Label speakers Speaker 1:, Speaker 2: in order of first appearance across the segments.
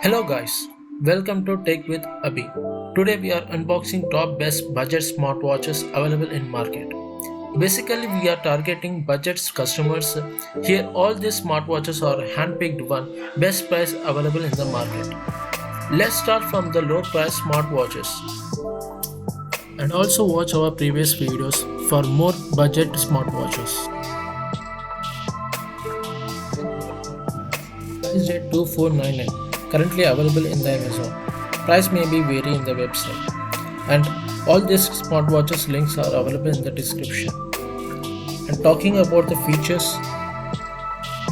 Speaker 1: Hello guys, welcome to Tech with Abhi. Today we are unboxing top best budget smartwatches available in market. Basically we are targeting budget customers. Here all these smartwatches are handpicked one best price available in the market. Let's start from the low price smartwatches and also watch our previous videos for more budget smartwatches. Price at 2499 currently available in the Amazon. Price may be vary in the website. And all these smartwatches links are available in the description. And talking about the features,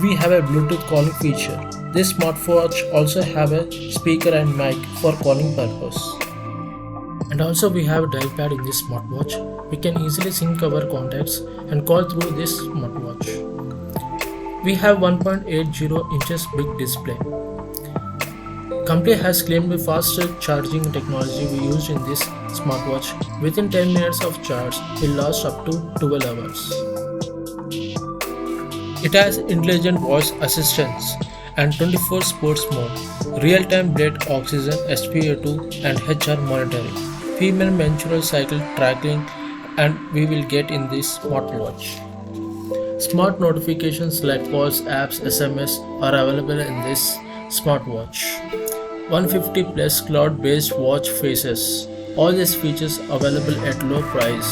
Speaker 1: we have a Bluetooth calling feature. This smartwatch also have a speaker and mic for calling purpose. And also we have a dial pad in this smartwatch. We can easily sync our contacts and call through this smartwatch. We have 1.80 inches big display. Company has claimed the faster charging technology we used in this smartwatch. Within 10 minutes of charge, will last up to 12 hours. It has intelligent voice assistance and 24 sports mode, real-time blood oxygen, SpO2 and HR monitoring, female menstrual cycle tracking, and we will get in this smartwatch. Smart notifications like calls, apps, SMS are available in this smartwatch. 150 plus cloud-based watch faces. All these features available at low price.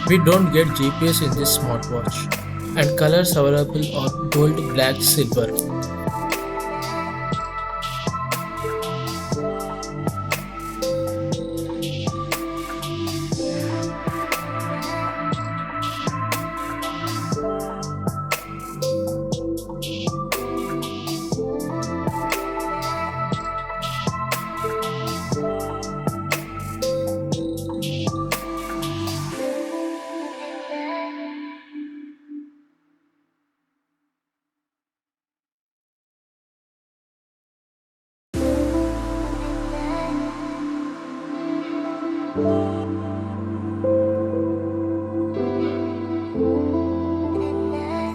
Speaker 1: We don't get GPS in this smartwatch. And colors available are gold, black, silver.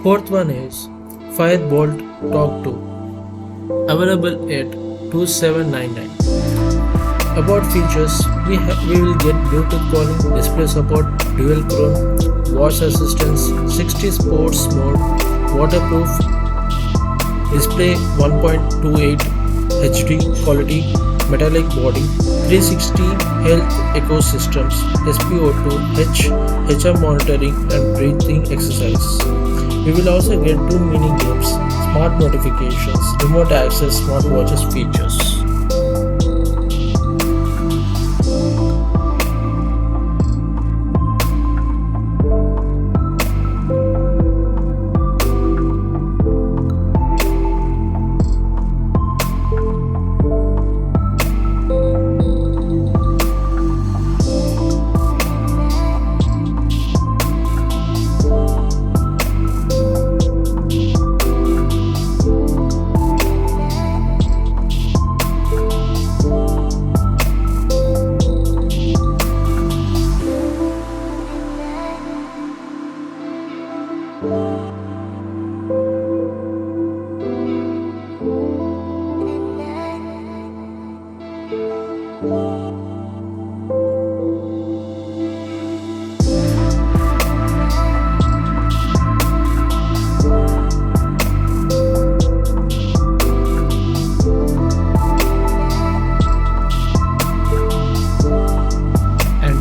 Speaker 1: Fourth one is Firebolt Talk 2, available at 2799. About features, we will get Bluetooth calling, display support, dual chrome, voice assistance, 60 sports mode, waterproof, display 1.28 HD quality, metallic body, 360 health ecosystems, SpO2, HR monitoring and breathing exercise. We will also get 2 mini games, smart notifications, remote access smartwatches features.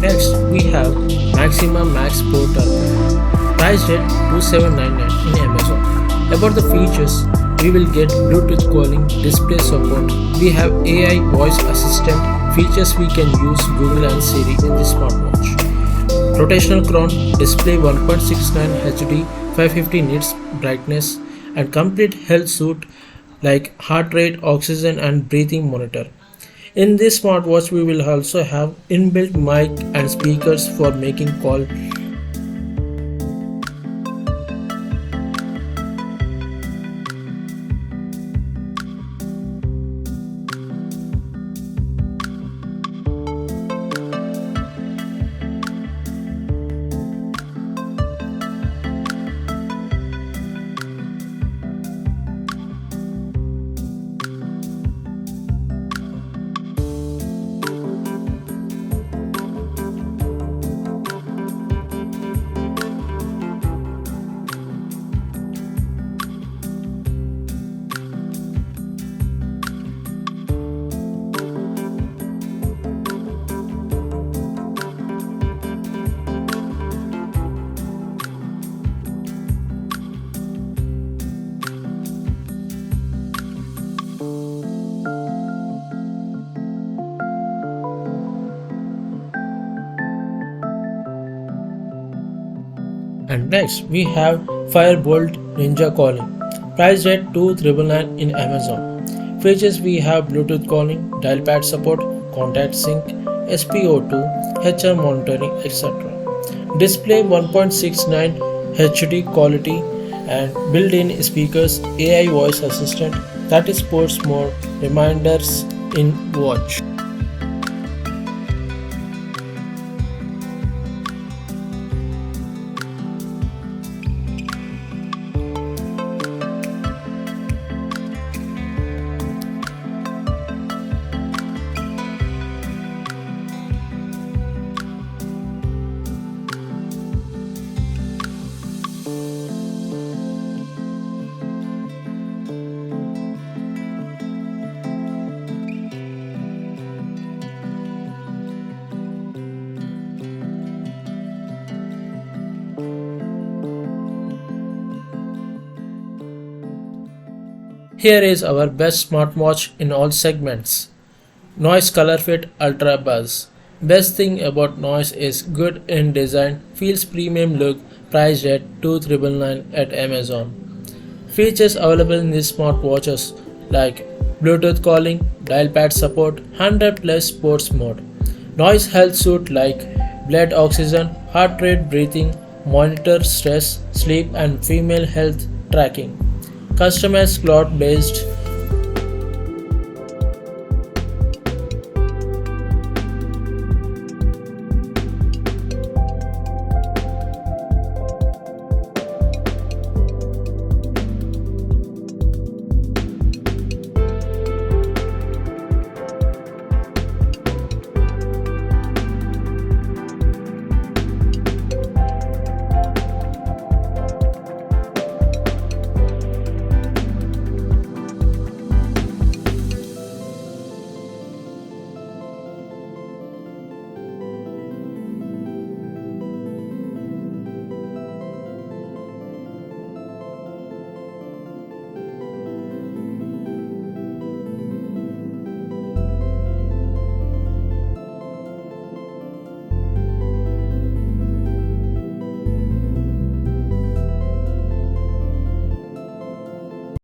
Speaker 1: Next, we have Maxima Max Pro Turbo, priced at 2799 in Amazon. About the features, we will get Bluetooth calling, display support. We have AI voice assistant features we can use Google and Siri in this smartwatch. Rotational crown, display 1.69 HD, 550 nits brightness, and complete health suite like heart rate, oxygen, and breathing monitor. In this smartwatch, we will also have inbuilt mic and speakers for making call. And next we have Firebolt Ninja Calling, priced at 2,999 in Amazon. Features we have Bluetooth calling, dial pad support, contact sync, SpO2, HR monitoring, etc. Display 1.69 HD quality and built-in speakers, AI voice assistant, that is sports mode, reminders in watch. Here is our best smartwatch in all segments. Noise Color Fit Ultra Buzz. Best thing about Noise is good in design, feels premium look, priced at 2,999 at Amazon. Features available in these smartwatches like Bluetooth calling, dial pad support, 100 plus sports mode. Noise health suit like blood oxygen, heart rate breathing, monitor stress, sleep and female health tracking. Customized cloth based